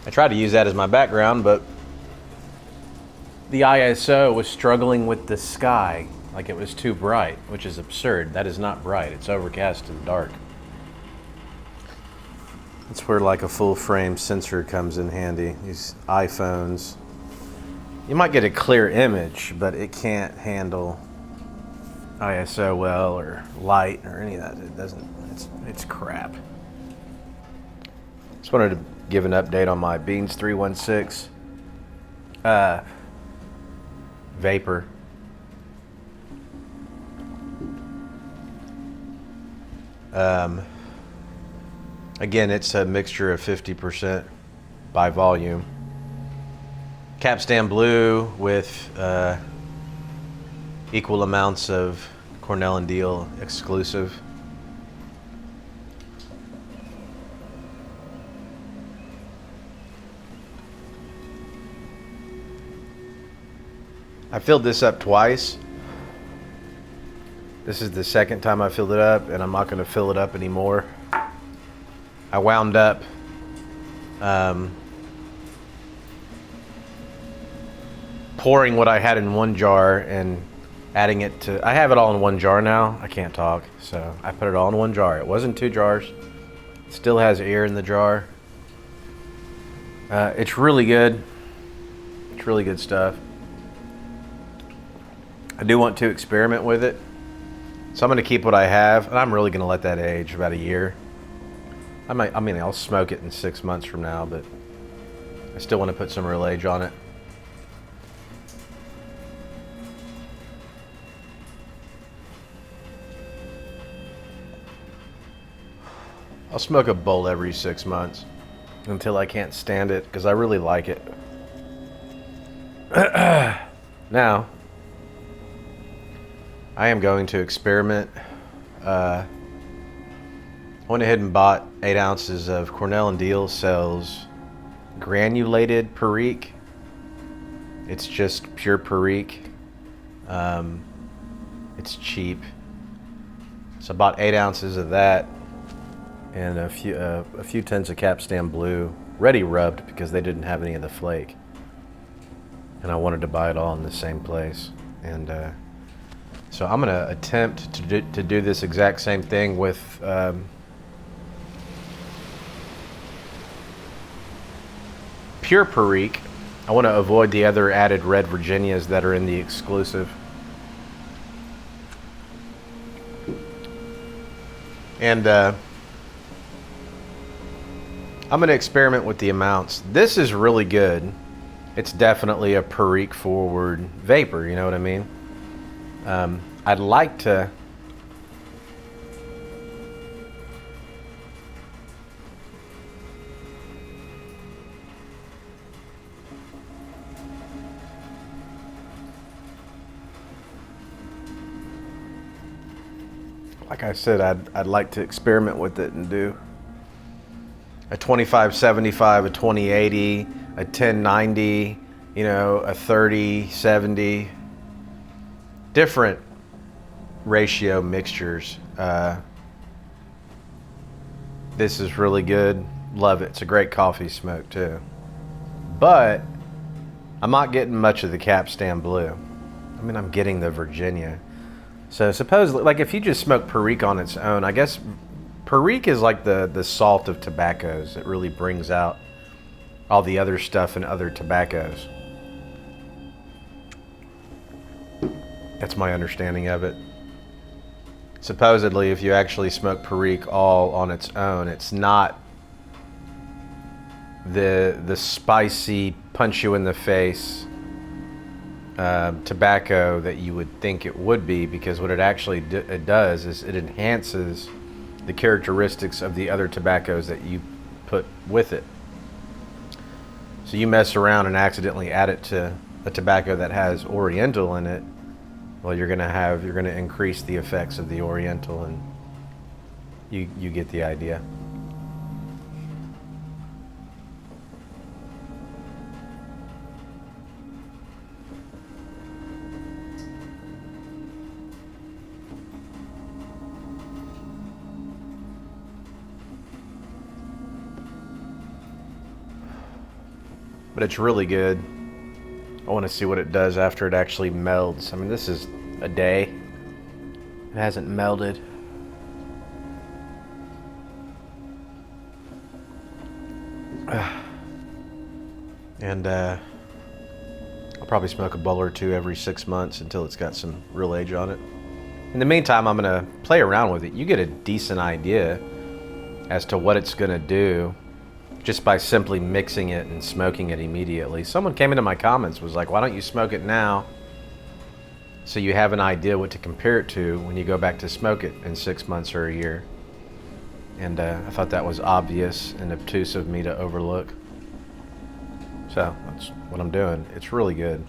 I tried to use that as my background, but the ISO was struggling with the sky, like it was too bright, which is absurd. That is not bright. It's overcast and dark. That's where like a full frame sensor comes in handy. These iPhones, you might get a clear image, but it can't handle ISO well or light or any of that. It doesn't. It's crap. Just wanted to give an update on my Beans 316 VaPer. Again, it's a mixture of 50% by volume. Capstan blue with equal amounts of Cornell and Deal exclusive. I filled this up twice. This is the second time I filled it up, and I'm not going to fill it up anymore. I wound up pouring what I had in one jar and adding it to... I have it all in one jar now. I can't talk, so I put it all in one jar. It wasn't 2 jars. It still has air in the jar. It's really good. It's really good stuff. I do want to experiment with it. So I'm going to keep what I have, and I'm really going to let that age about a year. I'll smoke it in 6 months from now, but I still want to put some real age on it. I'll smoke a bowl every 6 months until I can't stand it, because I really like it. Now, I am going to experiment. I went ahead and bought 8 ounces of Cornell and Deal sells granulated Perique. It's just pure Perique. It's cheap. So I bought 8 ounces of that and a few tins of Capstan Blue, ready rubbed because they didn't have any of the flake. And I wanted to buy it all in the same place. And so I'm going to attempt to do this exact same thing with pure Perique. I want to avoid the other added red Virginias that are in the exclusive. And I'm going to experiment with the amounts. This is really good. It's definitely a Perique forward VaPer, you know what I mean? I'd like to like I said, I'd like to experiment with it and do a 25-75, a 20-80, a 10-90, you know, a 30-70, different ratio mixtures. This is really good. Love it. It's a great coffee smoke too. But I'm not getting much of the Capstan Blue. I mean, I'm getting the Virginia. So supposedly, like if you just smoke Perique on its own, I guess Perique is like the salt of tobaccos. It really brings out all the other stuff in other tobaccos. That's my understanding of it. Supposedly, if you actually smoke Perique all on its own, it's not the spicy, punch you in the face tobacco that you would think it would be, because what it actually it does is it enhances the characteristics of the other tobaccos that you put with it. So you mess around and accidentally add it to a tobacco that has Oriental in it, well, you're gonna increase the effects of the Oriental, and you get the idea. but it's really good. I want to see what it does after it actually melds. I mean, this is a day. It hasn't melded. And I'll probably smoke a bowl or two every 6 months until it's got some real age on it. In the meantime, I'm gonna play around with it. You get a decent idea as to what it's gonna do just by simply mixing it and smoking it immediately. Someone came into my comments, was like, why don't you smoke it now so you have an idea what to compare it to when you go back to smoke it in 6 months or a year. And I thought that was obvious and obtuse of me to overlook. So that's what I'm doing. It's really good.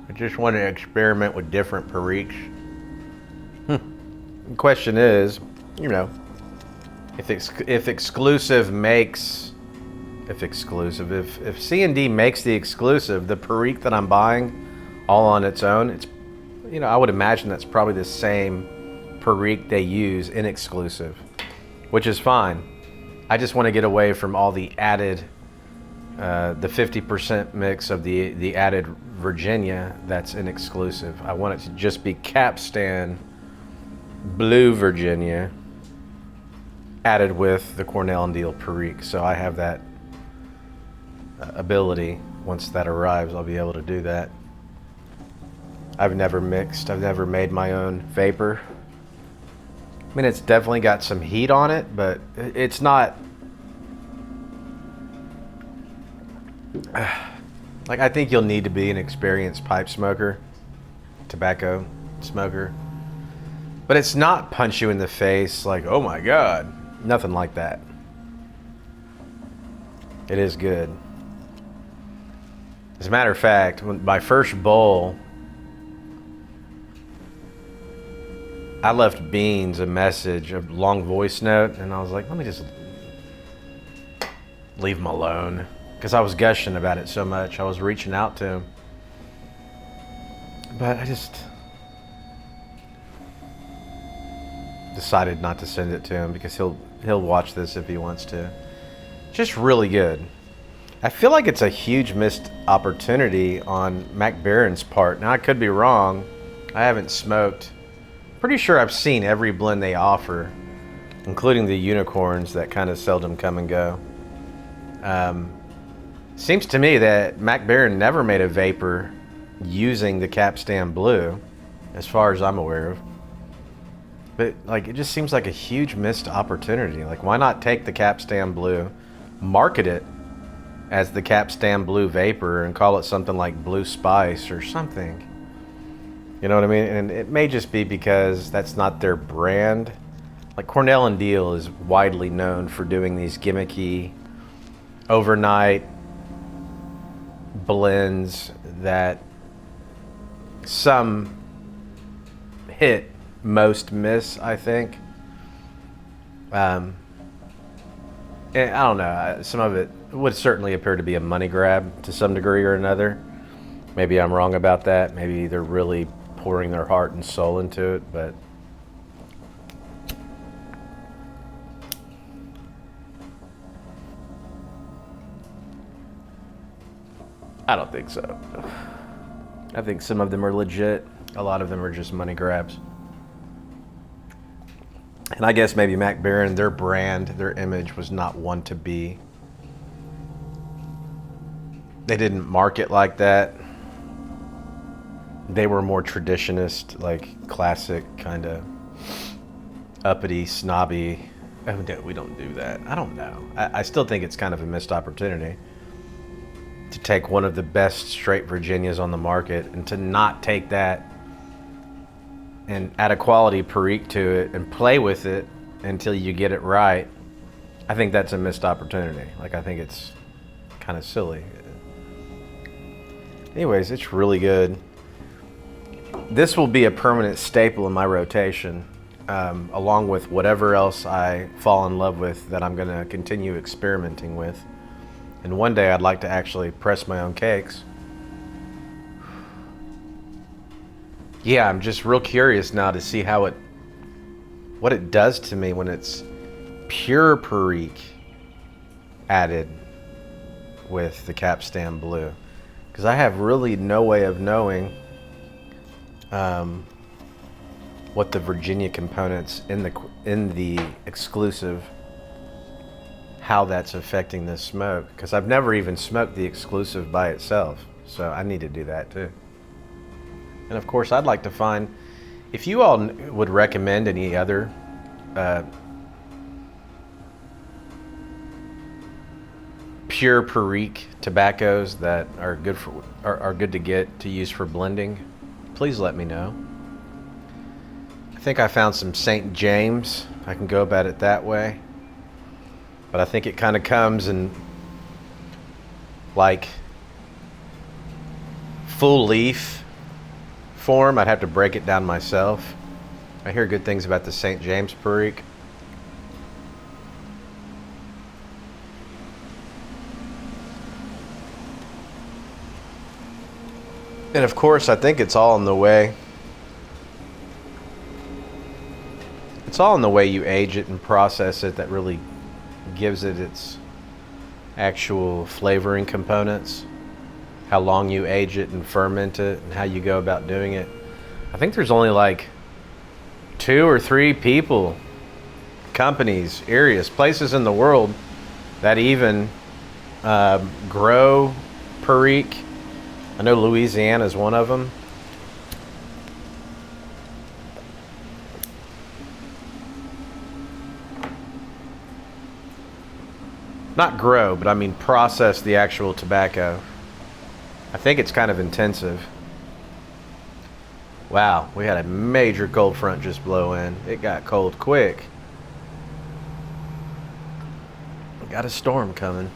I just want to experiment with different Periques. The question is, you know, if exclusive makes, if C&D makes the exclusive, the Perique that I'm buying all on its own, it's, you know, I would imagine that's probably the same Perique they use in exclusive, which is fine. I just want to get away from all the added, the 50% mix of the added Virginia that's in exclusive. I want it to just be Capstan Blue Virginia added with the Cornell and Deal Perique. So I have that ability. Once that arrives, I'll be able to do that. I've never mixed. I've never made my own VaPer. I mean, it's definitely got some heat on it, but it's not like, I think you'll need to be an experienced pipe smoker, tobacco smoker, but it's not punch you in the face like, oh my God, nothing like that. It is good. As a matter of fact, when my first bowl, I left Beans a message, a long voice note, and I was like, let me just leave him alone, because I was gushing about it so much. I was reaching out to him, but I just decided not to send it to him because he'll watch this if he wants to. Just really good. I feel like it's a huge missed opportunity on Mac Baren's part. Now, I could be wrong. I haven't smoked. Pretty sure I've seen every blend they offer, including the unicorns that kind of seldom come and go. Seems to me that Mac Baren never made a VaPer using the Capstan Blue, as far as I'm aware of. But like, it just seems like a huge missed opportunity. Like, why not take the Capstan Blue, market it as the Capstan Blue VaPer, and call it something like Blue Spice or something? You know what I mean? And it may just be because that's not their brand. Like, Cornell and Deal is widely known for doing these gimmicky overnight blends that some hit, most miss, I think. And I don't know, some of it would certainly appear to be a money grab to some degree or another. Maybe I'm wrong about that. Maybe they're really pouring their heart and soul into it, but I don't think so. I think some of them are legit. A lot of them are just money grabs. And I guess maybe Mac Baren, their brand, their image was not one to be. They didn't market like that. They were more traditionist, like classic, kind of uppity, snobby. Oh, no, we don't do that. I don't know. I still think it's kind of a missed opportunity to take one of the best straight Virginias on the market and to not take that and add a quality Perique to it and play with it until you get it right. I think that's a missed opportunity. Like, I think it's kind of silly. Anyways, it's really good. This will be a permanent staple in my rotation, along with whatever else I fall in love with that I'm going to continue experimenting with. And one day I'd like to actually press my own cakes. Yeah, I'm just real curious now to see how it what it does to me when it's pure Perique added with the capstan blue, because I have really no way of knowing what the Virginia components in the exclusive, how that's affecting this smoke, because I've never even smoked the exclusive by itself, so I need to do that too. And of course, I'd like to find, if you all would recommend any other pure Perique tobaccos that are good for are good to get to use for blending, please let me know. I think I found some St. James. I can go about it that way, but I think it kind of comes in like full leaf form. I'd have to break it down myself. I hear good things about the St. James Perique. And of course, I think it's all in the way. It's all in the way you age it and process it that really gives it its actual flavoring components. How long you age it and ferment it and how you go about doing it. I think there's only like 2 or 3 people, companies, areas, places in the world that even grow Perique. I know Louisiana is one of them. Not grow, but I mean process the actual tobacco. I think it's kind of intensive. Wow, we had a major cold front just blow in. It got cold quick. We got a storm coming.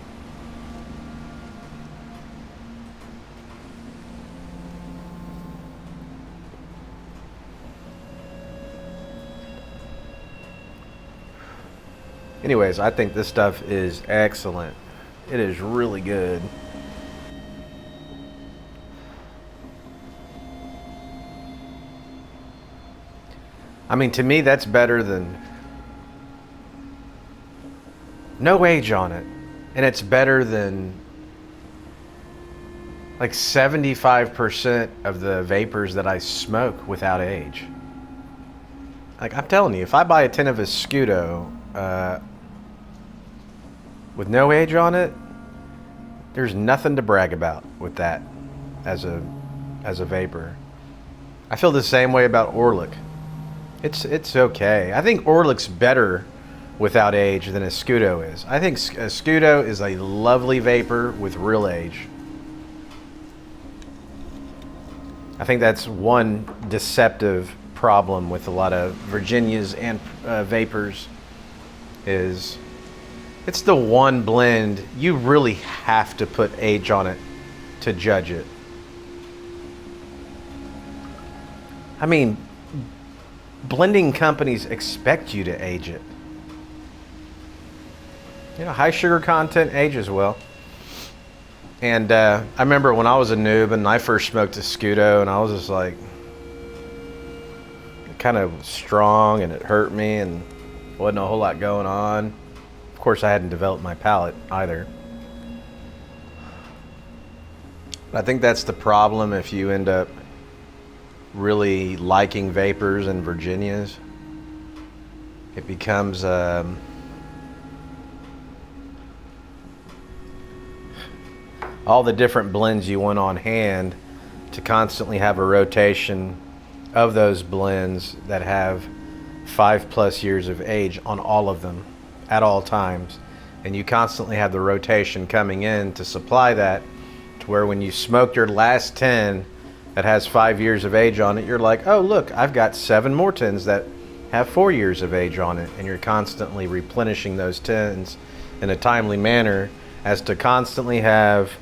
Anyways, I think this stuff is excellent. It is really good. I mean, to me, that's better than no age on it. And it's better than like 75% of the vapors that I smoke without age. Like, I'm telling you, if I buy a tin of a Scudo with no age on it, there's nothing to brag about with that as a vapor. I feel the same way about Orlick. It's okay. I think Orlick's better without age than a Scudo is. I think a Scudo is a lovely vapor with real age. I think that's one deceptive problem with a lot of Virginias and vapors is it's the one blend you really have to put age on it to judge it. I mean, blending companies expect you to age it. You know, high sugar content ages well. And I remember when I was a noob and I first smoked a Scudo, and I was just like, kind of strong, and it hurt me, and wasn't a whole lot going on. Of course, I hadn't developed my palate either. But I think that's the problem if you end up really liking vapors and Virginias. It becomes all the different blends you want on hand to constantly have a rotation of those blends that have 5+ years of age on all of them at all times. And you constantly have the rotation coming in to supply that, to where when you smoke your last 10 that has 5 years of age on it, you're like, oh look, I've got 7 more tins that have 4 years of age on it. And you're constantly replenishing those tins in a timely manner as to constantly have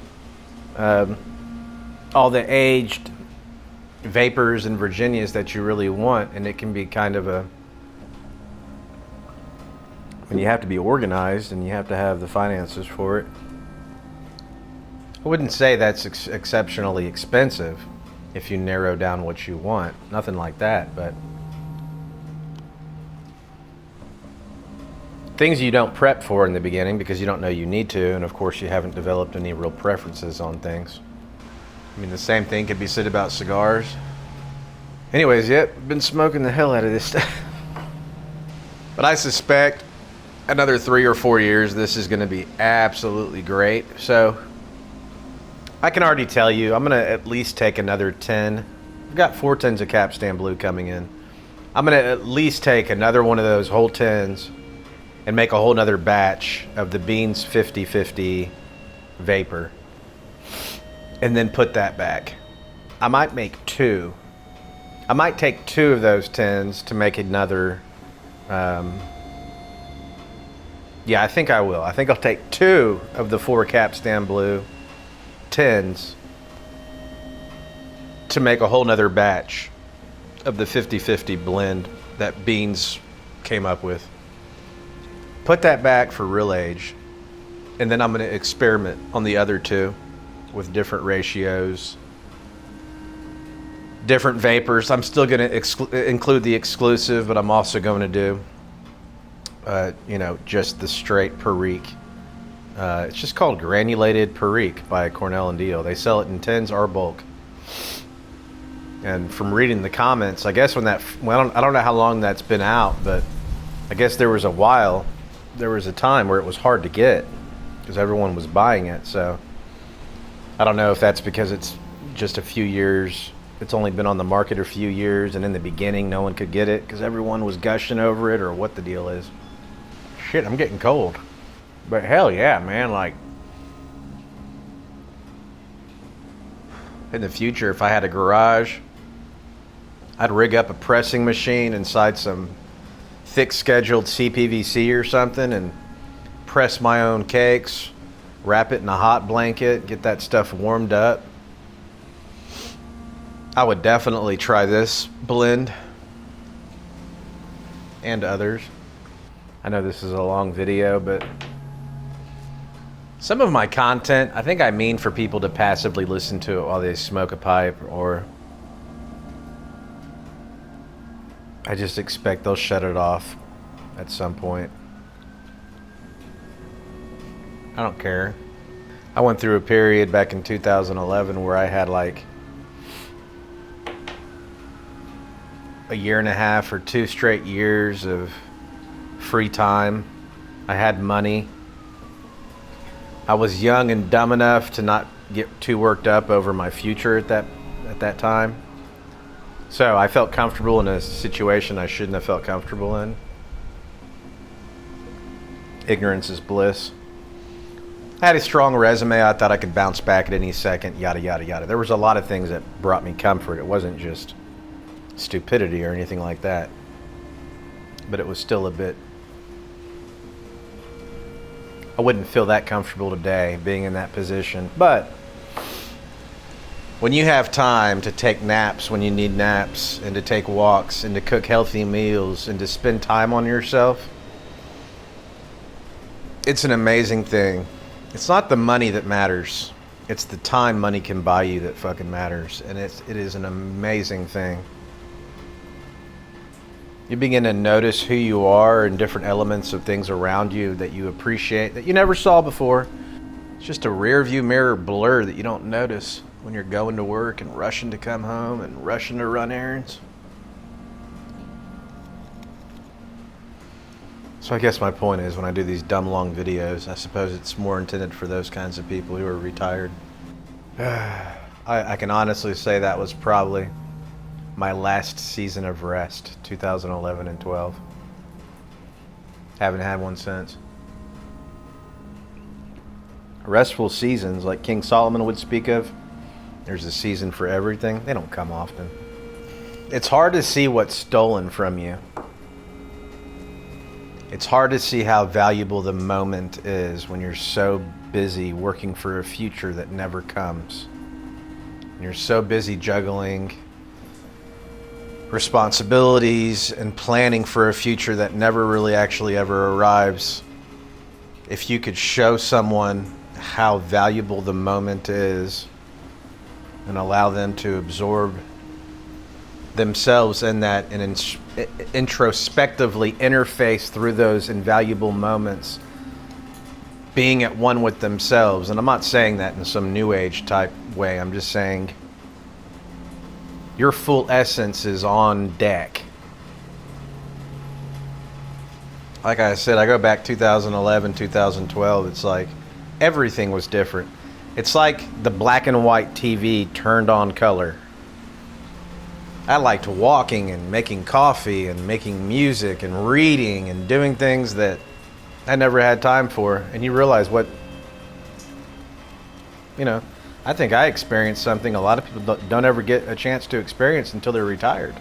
all the aged vapors and Virginias that you really want. And it can be kind of a, and you have to be organized and you have to have the finances for it. I wouldn't say that's exceptionally expensive if you narrow down what you want. Nothing like that, but Things you don't prep for in the beginning because you don't know you need to, and of course you haven't developed any real preferences on things. I mean, the same thing could be said about cigars. Anyways, yep, been smoking the hell out of this stuff. But I suspect another 3 or 4 years, this is going to be absolutely great. So I can already tell you, I'm going to at least take another 10. I've got 4 tins of Capstan Blue coming in. I'm going to at least take another one of those whole tins and make a whole nother batch of the Beans 50/50 VaPer. And then put that back. I might make 2. I might take 2 of those tins to make another. Yeah, I think I will. I think I'll take 2 of the 4 Capstan Blue tins to make a whole nother batch of the 50/50 blend that Beans came up with. Put that back for real age, and then I'm going to experiment on the other 2 with different ratios, different vapors. I'm still going to include the exclusive, but I'm also going to do just the straight Perique. It's just called Granulated Perique by Cornell and Deal. They sell it in tins or bulk. And from reading the comments, I guess I don't know how long that's been out, but I guess there was a time where it was hard to get because everyone was buying it. So I don't know if that's because it's just a few years. It's only been on the market a few years, and in the beginning no one could get it because everyone was gushing over it, or what the deal is. Shit, I'm getting cold. But hell yeah, man, like in the future, if I had a garage, I'd rig up a pressing machine inside some thick scheduled CPVC or something and press my own cakes, wrap it in a hot blanket, get that stuff warmed up. I would definitely try this blend and others. I know this is a long video, but some of my content, I think I mean for people to passively listen to it while they smoke a pipe, or I just expect they'll shut it off at some point. I don't care. I went through a period back in 2011 where I had like a year and a half or 2 straight years of free time. I had money. I was young and dumb enough to not get too worked up over my future at that time. So I felt comfortable in a situation I shouldn't have felt comfortable in. Ignorance is bliss. I had a strong resume. I thought I could bounce back at any second, yada, yada, yada. There was a lot of things that brought me comfort. It wasn't just stupidity or anything like that. But it was still a bit... I wouldn't feel that comfortable today being in that position. But when you have time to take naps when you need naps, and to take walks, and to cook healthy meals, and to spend time on yourself, it's an amazing thing. It's not the money that matters. It's the time money can buy you that fucking matters. And it is an amazing thing. You begin to notice who you are and different elements of things around you that you appreciate that you never saw before. It's just a rear view mirror blur that you don't notice when you're going to work and rushing to come home and rushing to run errands. So I guess my point is, when I do these dumb long videos, I suppose it's more intended for those kinds of people who are retired. I can honestly say that was probably my last season of rest, 2011 and 12. Haven't had one since. Restful seasons, like King Solomon would speak of, there's a season for everything. They don't come often. It's hard to see what's stolen from you. It's hard to see how valuable the moment is when you're so busy working for a future that never comes. And you're so busy juggling responsibilities and planning for a future that never really actually ever arrives. If you could show someone how valuable the moment is and allow them to absorb themselves in that and introspectively interface through those invaluable moments, being at one with themselves. And I'm not saying that in some new age type way. I'm just saying your full essence is on deck. Like I said, I go back 2011, 2012. It's like everything was different. It's like the black and white TV turned on color. I liked walking and making coffee and making music and reading and doing things that I never had time for. And you realize what, I think I experienced something a lot of people don't ever get a chance to experience until they're retired.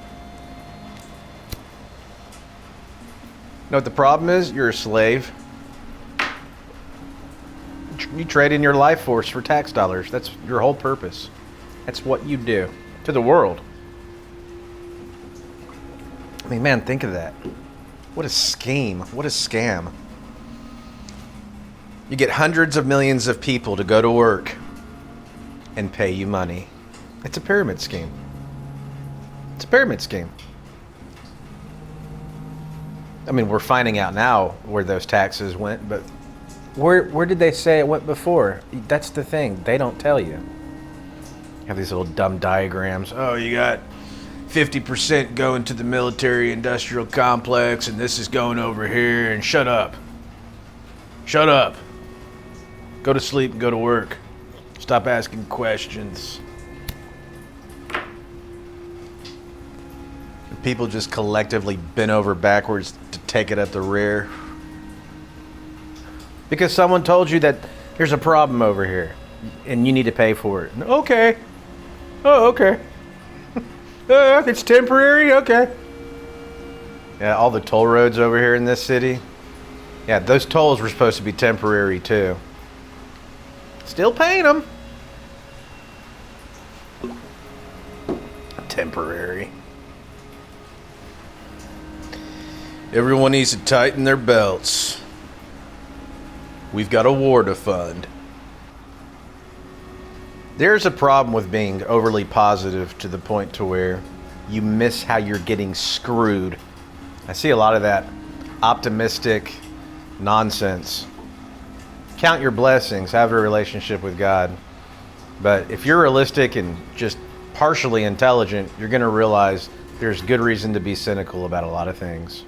You know what the problem is? You're a slave. You trade in your life force for tax dollars. That's your whole purpose. That's what you do to the world. I mean, man, think of that. What a scheme. What a scam. You get hundreds of millions of people to go to work and pay you money. It's a pyramid scheme. It's a pyramid scheme. I mean, we're finding out now where those taxes went, but where did they say it went before? That's the thing. They don't tell you. You have these little dumb diagrams. Oh, you got 50% going to the military industrial complex, and this is going over here, and shut up. Shut up. Go to sleep and go to work. Stop asking questions. People just collectively bent over backwards to take it at the rear. Because someone told you that there's a problem over here, and you need to pay for it. Okay. Oh, okay. It's temporary? Okay. Yeah, all the toll roads over here in this city. Yeah, those tolls were supposed to be temporary too. Still paying them. Temporary. Everyone needs to tighten their belts. We've got a war to fund. There's a problem with being overly positive to the point to where you miss how you're getting screwed. I see a lot of that optimistic nonsense. Count your blessings, have a relationship with God. But if you're realistic and just partially intelligent, you're going to realize there's good reason to be cynical about a lot of things.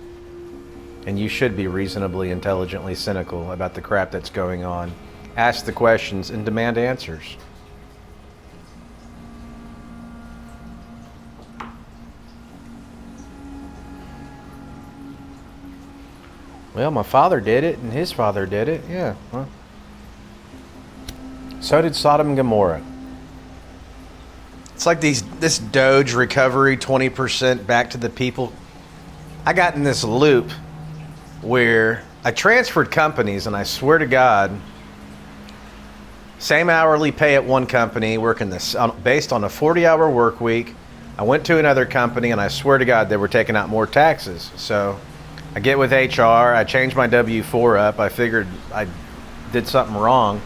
And you should be reasonably intelligently cynical about the crap that's going on. Ask the questions and demand answers. Well, my father did it, and his father did it. Yeah, well. So did Sodom and Gomorrah. It's like this Doge recovery, 20% back to the people. I got in this loop where I transferred companies, and I swear to God, same hourly pay at one company, working this based on a 40-hour work week. I went to another company, and I swear to God, they were taking out more taxes. So I get with HR, I changed my W-4 up, I figured I did something wrong.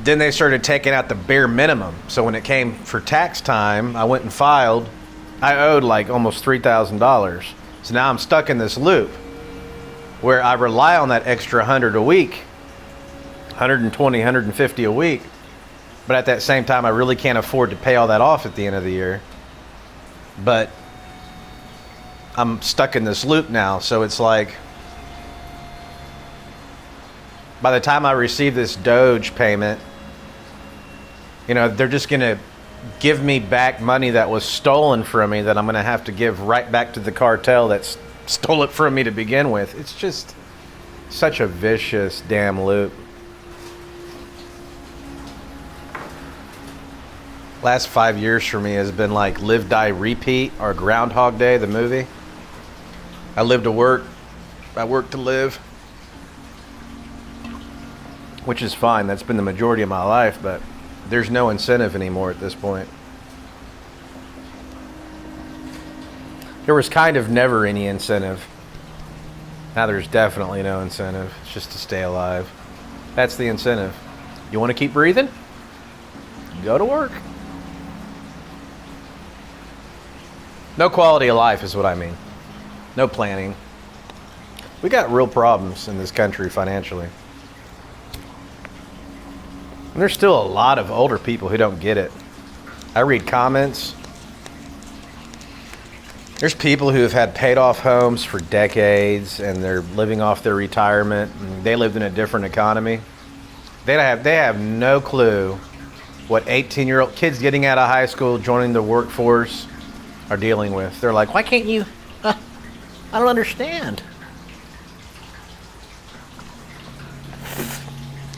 Then they started taking out the bare minimum. So when it came for tax time, I went and filed. I owed like almost $3,000. So now I'm stuck in this loop where I rely on that extra 100 a week, 120, 150 a week. But at that same time, I really can't afford to pay all that off at the end of the year. But I'm stuck in this loop now, so it's like by the time I receive this Doge payment, they're just going to give me back money that was stolen from me that I'm going to have to give right back to the cartel that stole it from me to begin with. It's just such a vicious damn loop. Last 5 years for me has been like Live, Die, Repeat or Groundhog Day, the movie. I live to work. I work to live. Which is fine. That's been the majority of my life, but there's no incentive anymore at this point. There was kind of never any incentive. Now there's definitely no incentive. It's just to stay alive. That's the incentive. You want to keep breathing? Go to work. No quality of life is what I mean. No planning. We got real problems in this country financially. And there's still a lot of older people who don't get it. I read comments. There's people who have had paid off homes for decades and they're living off their retirement. And they lived in a different economy. They have no clue what 18-year-old kids getting out of high school, joining the workforce, are dealing with. They're like, why can't you? I don't understand.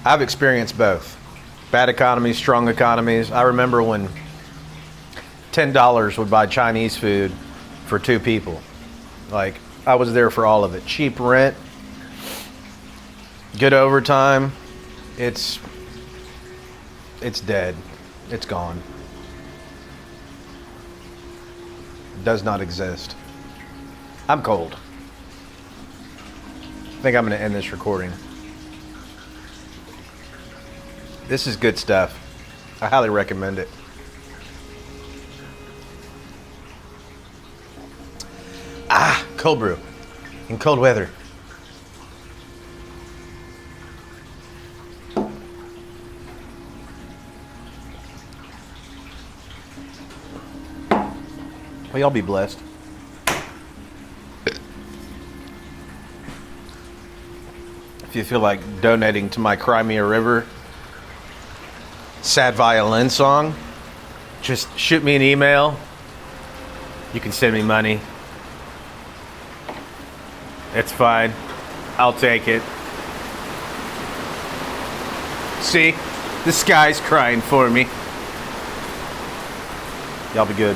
I've experienced both. Bad economies, strong economies. I remember when $10 would buy Chinese food for 2 people. Like, I was there for all of it. Cheap rent, good overtime. It's dead. It's gone. It does not exist. I'm cold. I think I'm going to end this recording. This is good stuff. I highly recommend it. Cold brew in cold weather. Well, y'all be blessed. If you feel like donating to my Crimea River sad violin song, just shoot me an email. You can send me money. It's fine. I'll take it. See? The sky's crying for me. Y'all be good.